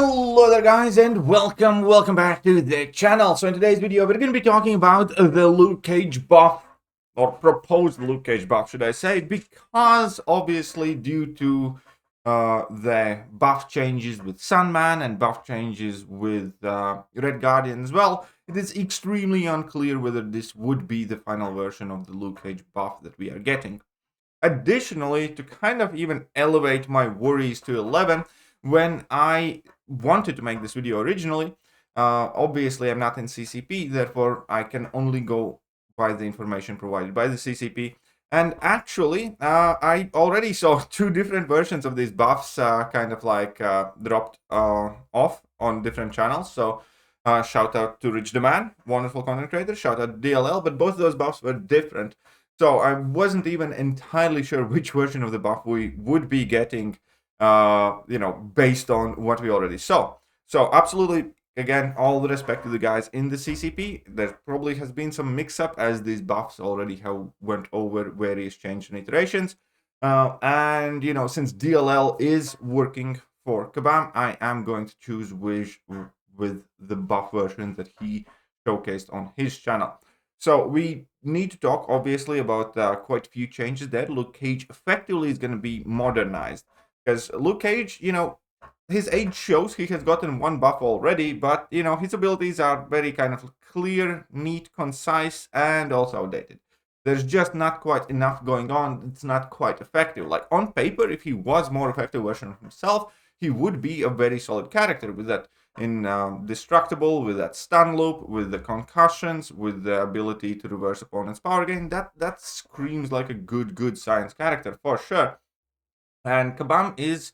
Hello there guys, and welcome back to the channel. So in today's video we're going to be talking about the Luke Cage buff, or proposed Luke Cage buff should I say, because obviously due to the buff changes with Sunman and buff changes with Red Guardian as well, it is extremely unclear whether this would be the final version of the Luke Cage buff that we are getting. Additionally, to kind of even elevate my worries to 11, when I wanted to make this video originally, obviously I'm not in CCP, therefore I can only go by the information provided by the CCP. And actually, I already saw two different versions of these buffs kind of like dropped off on different channels. So shout out to Rich the Man, wonderful content creator, shout out to DLL, but both of those buffs were different. So I wasn't even entirely sure which version of the buff we would be getting, based on what we already saw. So absolutely, again, all the respect to the guys in the CCP. There probably has been some mix-up as these buffs already have went over various changes and iterations. And, since DLL is working for Kabam, I am going to choose with the buff version that he showcased on his channel. So we need to talk, obviously, about quite a few changes there. Luke Cage effectively is going to be modernized. Because Luke Cage, his age shows he has gotten one buff already, but, his abilities are very kind of clear, neat, concise, and also outdated. There's just not quite enough going on. It's not quite effective. Like, on paper, if he was more effective version of himself, he would be a very solid character with that Indestructible, with that stun loop, with the concussions, with the ability to reverse opponent's power gain. That screams like a good science character for sure. And Kabam is,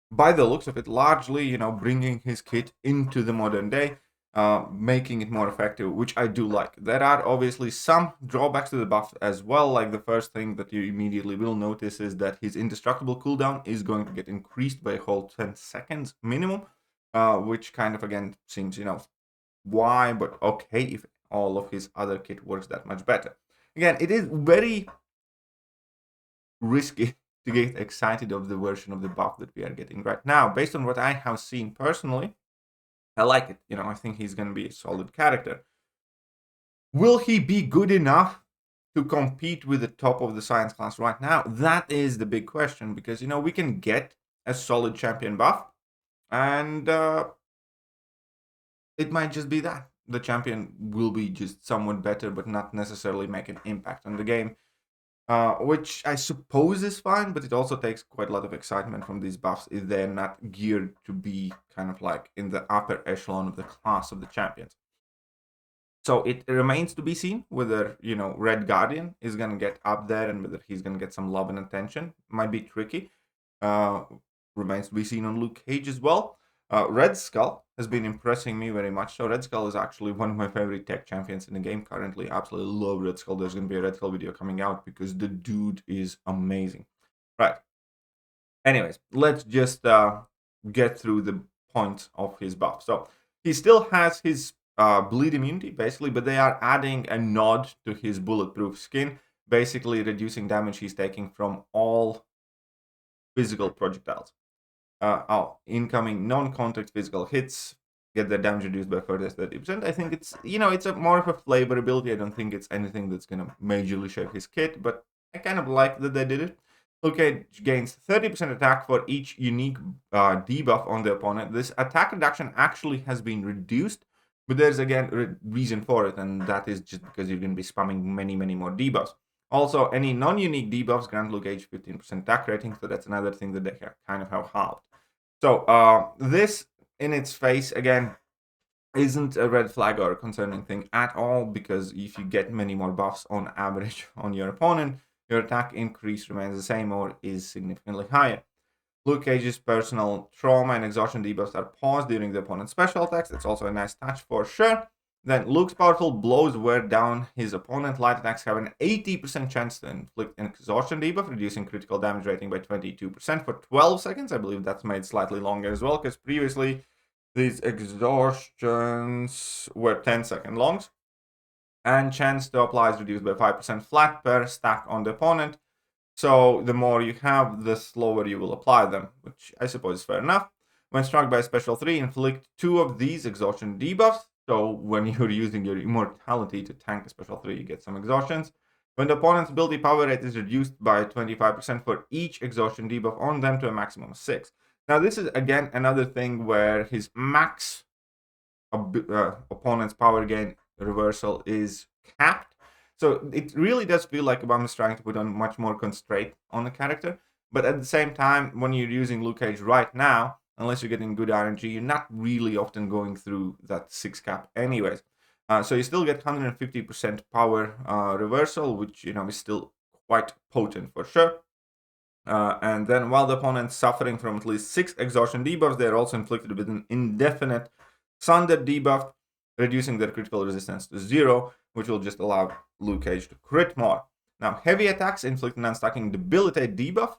by the looks of it, largely, bringing his kit into the modern day, making it more effective, which I do like. There are obviously some drawbacks to the buff as well. Like the first thing that you immediately will notice is that his Indestructible cooldown is going to get increased by a whole 10 seconds minimum, which kind of, again, seems, why, but okay if all of his other kit works that much better. Again, it is very risky to get excited of the version of the buff that we are getting right now. Based on what I have seen personally, I like it. I think he's going to be a solid character. Will he be good enough to compete with the top of the science class right now? That is the big question, because, we can get a solid champion buff, and it might just be that. The champion will be just somewhat better, but not necessarily make an impact on the game. Which I suppose is fine, but it also takes quite a lot of excitement from these buffs if they're not geared to be kind of like in the upper echelon of the class of the champions. So it remains to be seen whether, Red Guardian is going to get up there and whether he's going to get some love and attention. Might be tricky. Remains to be seen on Luke Cage as well. Red Skull has been impressing me very much. So Red Skull is actually one of my favorite tech champions in the game currently. Absolutely love Red Skull. There's going to be a Red Skull video coming out because the dude is amazing. Right. Anyways, let's just get through the points of his buff. So he still has his bleed immunity, basically, but they are adding a nod to his bulletproof skin, basically reducing damage he's taking from all physical projectiles. Incoming non-contact physical hits get their damage reduced by further 30%. I think it's, it's a more of a flavor ability. I don't think it's anything that's going to majorly shape his kit, but I kind of like that they did it. Luke Cage gains 30% attack for each unique debuff on the opponent. This attack reduction actually has been reduced, but there's, again, a reason for it, and that is just because you're going to be spamming many more debuffs. Also, any non-unique debuffs grant Luke Cage 15% attack rating, so that's another thing that they kind of have halved. So this in its face, again, isn't a red flag or a concerning thing at all, because if you get many more buffs on average on your opponent, your attack increase remains the same or is significantly higher. Luke Cage's personal trauma and exhaustion debuffs are paused during the opponent's special attacks. That's also a nice touch for sure. Then Luke's powerful blows wear down his opponent. Light attacks have an 80% chance to inflict an exhaustion debuff, reducing critical damage rating by 22% for 12 seconds. I believe that's made slightly longer as well, because previously these exhaustions were 10-second longs. And chance to apply is reduced by 5% flat per stack on the opponent. So the more you have, the slower you will apply them, which I suppose is fair enough. When struck by special 3, inflict 2 of these exhaustion debuffs. So when you're using your immortality to tank a special 3, you get some exhaustions. When the opponent's ability power rate is reduced by 25% for each exhaustion debuff on them to a maximum of 6. Now this is again another thing where his max opponent's power gain reversal is capped. So it really does feel like Obama's trying to put on much more constraint on the character. But at the same time, when you're using Luke Cage right now, unless you're getting good RNG, you're not really often going through that 6 cap anyways. So you still get 150% power reversal, which, is still quite potent for sure. And then while the opponent's suffering from at least 6 exhaustion debuffs, they're also inflicted with an indefinite Sunder debuff, reducing their critical resistance to 0, which will just allow Luke Cage to crit more. Now, heavy attacks inflict an unstacking debilitate debuff,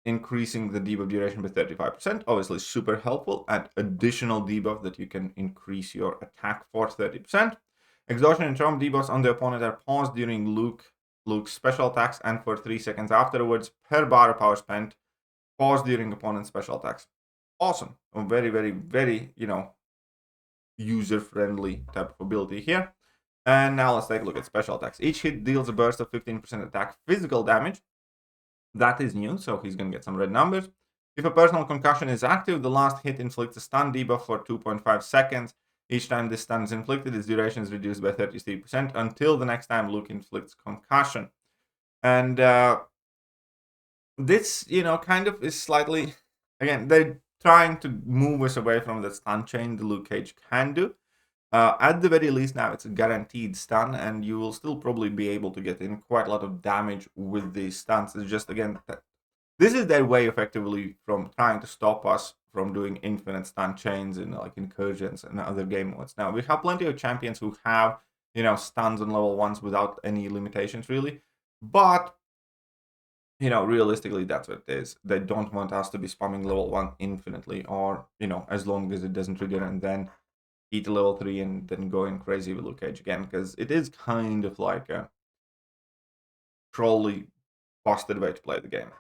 increasing the debuff duration by 35%. Obviously, super helpful. And additional debuff that you can increase your attack for 30%. Exhaustion and trauma debuffs on the opponent are paused during Luke's special attacks and for 3 seconds afterwards per bar of power spent. Pause during opponent's special attacks. Awesome. A very, very, very, user-friendly type of ability here. And now let's take a look at special attacks. Each hit deals a burst of 15% attack physical damage. That is new, so he's going to get some red numbers. If a personal concussion is active, the last hit inflicts a stun debuff for 2.5 seconds. Each time this stun is inflicted, its duration is reduced by 33% until the next time Luke inflicts concussion. And this, kind of is slightly... Again, they're trying to move us away from the stun chain the Luke Cage can do. At the very least now, it's a guaranteed stun, and you will still probably be able to get in quite a lot of damage with these stuns. It's just, again, this is their way effectively from trying to stop us from doing infinite stun chains in like incursions and other game modes. Now, we have plenty of champions who have, stuns on level 1s without any limitations, really. But, realistically, that's what it is. They don't want us to be spamming level 1 infinitely or, as long as it doesn't trigger and then eat a level 3 and then going crazy with Luke Cage again, because it is kind of like a trolley busted way to play the game.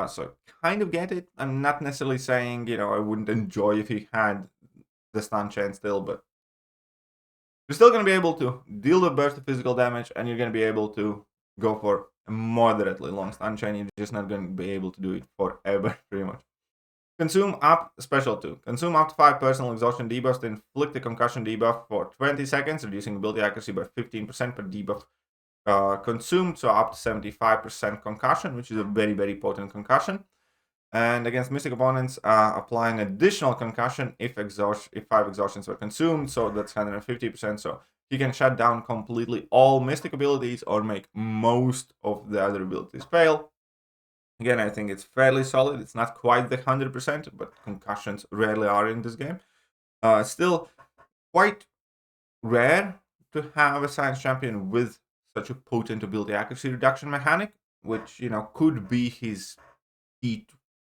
So kind of get it. I'm not necessarily saying, I wouldn't enjoy if he had the stun chain still, but you're still going to be able to deal a burst of physical damage, and you're going to be able to go for a moderately long stun chain. You're just not going to be able to do it forever, pretty much. Consume up special 2. Consume up to 5 personal exhaustion debuffs to inflict a concussion debuff for 20 seconds, reducing ability accuracy by 15% per debuff consumed, so up to 75% concussion, which is a very, very potent concussion. And against mystic opponents, applying additional concussion if 5 exhaustions were consumed, so that's 150%. So you can shut down completely all mystic abilities or make most of the other abilities fail. Again, I think it's fairly solid. It's not quite the 100%, but concussions rarely are in this game. Still quite rare to have a science champion with such a potent ability accuracy reduction mechanic, which, could be his key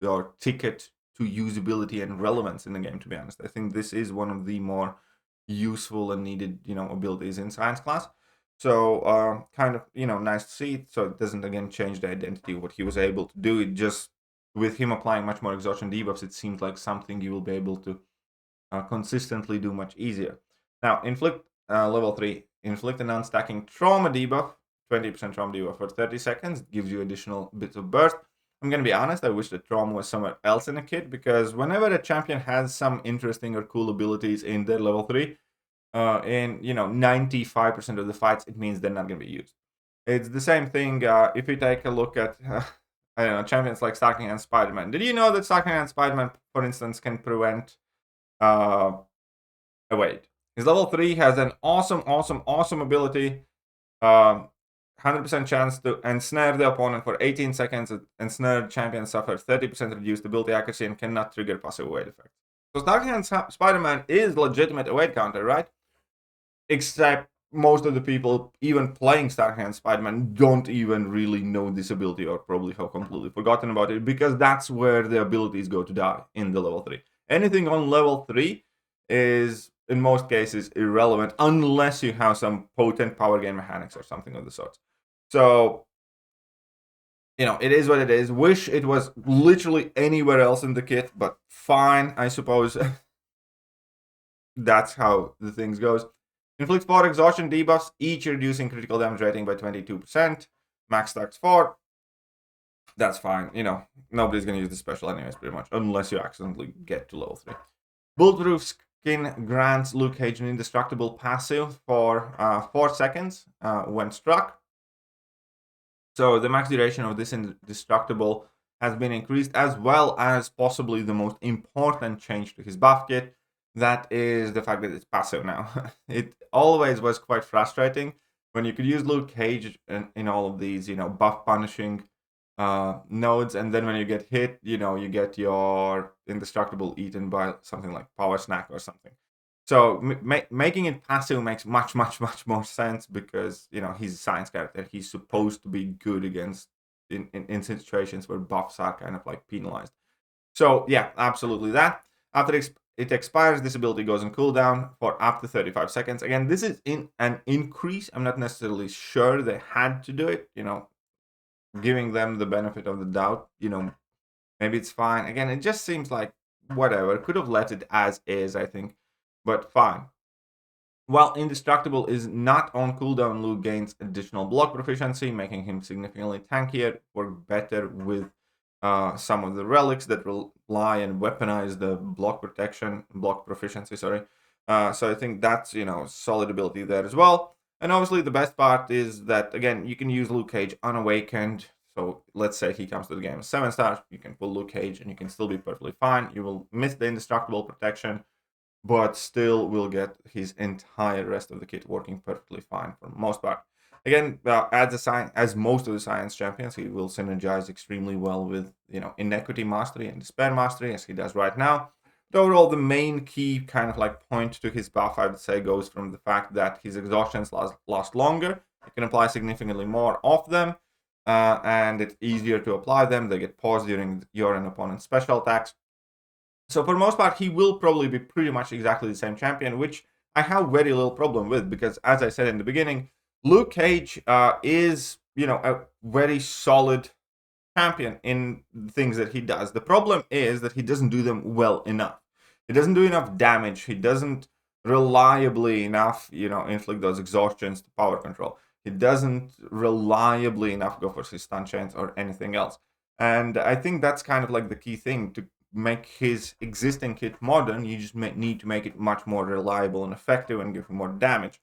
or ticket to usability and relevance in the game, to be honest. I think this is one of the more useful and needed, abilities in science class. So kind of, nice to see it. So it doesn't, again, change the identity of what he was able to do. It just, with him applying much more exhaustion debuffs, it seems like something you will be able to consistently do much easier. Now, inflict level 3. Inflict an unstacking trauma debuff, 20% trauma debuff for 30 seconds. It gives you additional bits of burst. I'm going to be honest, I wish the trauma was somewhere else in the kit, because whenever a champion has some interesting or cool abilities in their level 3, in 95% of the fights, it means they're not going to be used. It's the same thing if you take a look at I don't know, champions like Stacking and Spider-Man. Did you know that Stacking and Spider-Man, for instance, can prevent wait. His level 3 has an awesome ability. 100% chance to ensnare the opponent for 18 seconds. Ensnared champion suffers 30% reduced ability accuracy and cannot trigger passive await effect. So Stacking and Spider-Man is legitimate await counter, right? Except most of the people even playing Stacking and Spider-Man don't even really know this ability, or probably have completely forgotten about it, because that's where the abilities go to die in the level 3. Anything on level 3 is, in most cases, irrelevant unless you have some potent power gain mechanics or something of the sort. So you know, it is what it is. Wish it was literally anywhere else in the kit, but fine, I suppose. That's how the things goes. Inflicts 4 exhaustion debuffs, each reducing critical damage rating by 22%. Max stacks 4. That's fine. You know, nobody's going to use the special anyways, pretty much, unless you accidentally get to level 3. Bulletproof skin grants Luke Cage an indestructible passive for 4 seconds when struck. So the max duration of this indestructible has been increased, as well as possibly the most important change to his buff kit. That is the fact that it's passive now. It always was quite frustrating when you could use Luke Cage in all of these, you know, buff punishing nodes, and then when you get hit, you know, you get your indestructible eaten by something like power snack or something. So making it passive makes much more sense, because, you know, he's a science character. He's supposed to be good against in situations where buffs are kind of like penalized. So yeah, absolutely that. After it expires, this ability goes on cooldown for up to 35 seconds. Again, this is an increase. I'm not necessarily sure they had to do it, you know, giving them the benefit of the doubt, you know, maybe it's fine. Again, it just seems like whatever. Could have let it as is, I think, but fine. While Indestructible is not on cooldown, Luke gains additional block proficiency, making him significantly tankier, work better with some of the relics that rely and weaponize the block proficiency, sorry. So I think that's, you know, solid ability there as well. And obviously the best part is that, again, you can use Luke Cage unawakened. So let's say he comes to the game 7 stars, you can pull Luke Cage and you can still be perfectly fine. You will miss the indestructible protection, but still will get his entire rest of the kit working perfectly fine for the most part. Again, as most of the science champions, he will synergize extremely well with, you know, Inequity Mastery and Despair Mastery, as he does right now. But overall, the main key kind of like point to his buff, I would say, goes from the fact that his exhaustions last longer. You can apply significantly more of them, and it's easier to apply them. They get paused during your and opponent's special attacks. So for the most part, he will probably be pretty much exactly the same champion, which I have very little problem with, because as I said in the beginning, Luke Cage is, you know, a very solid champion in the things that he does. The problem is that he doesn't do them well enough. He doesn't do enough damage. He doesn't reliably enough, you know, inflict those exhaustions to power control. He doesn't reliably enough go for his stun chains or anything else. And I think that's kind of like the key thing. To make his existing kit modern, you just need to make it much more reliable and effective and give him more damage.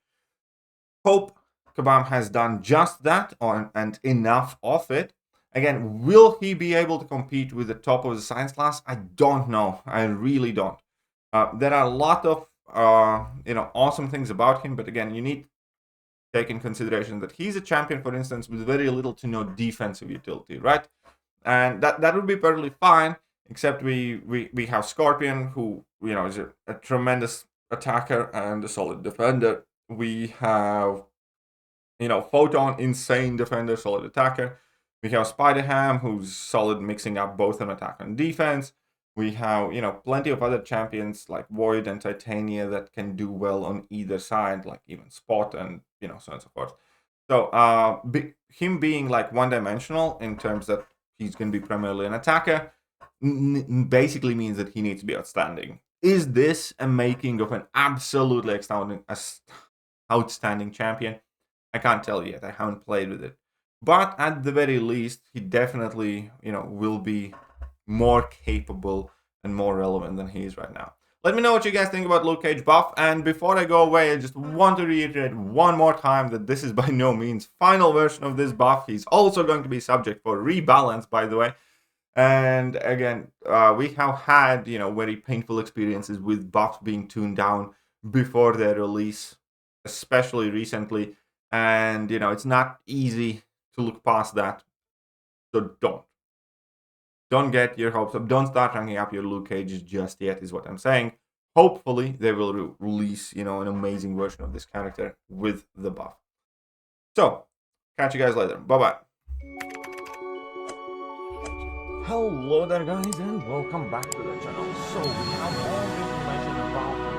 Hope Kabam has done just that, and enough of it. Again, will he be able to compete with the top of the science class? I don't know. I really don't. There are a lot of you know, awesome things about him, but again, you need to take in consideration that he's a champion, for instance, with very little to no defensive utility, right? And that would be perfectly fine, except we have Scorpion, who, you know, is a tremendous attacker and a solid defender. We have, you know, Photon, insane defender, solid attacker. We have Spider-Ham, who's solid, mixing up both on attack and defense. We have, you know, plenty of other champions like Void and Titania that can do well on either side, like even Spot and, you know, so on and so forth. So him being like one-dimensional in terms that he's going to be primarily an attacker basically means that he needs to be outstanding. Is this a making of an absolutely outstanding champion? I can't tell you yet. I haven't played with it. But at the very least, he definitely, you know, will be more capable and more relevant than he is right now. Let me know what you guys think about Luke Cage buff. And before I go away, I just want to reiterate one more time that this is by no means final version of this buff. He's also going to be subject for rebalance, by the way. And again, we have had, you know, very painful experiences with buffs being tuned down before their release, especially recently. And, you know, it's not easy to look past that. So don't get your hopes up. Don't start ranking up your Luke Cages just yet, is what I'm saying. Hopefully, they will release, you know, an amazing version of this character with the buff. So, catch you guys later. Bye-bye. Hello there, guys, and welcome back to the channel. So, we have all the information about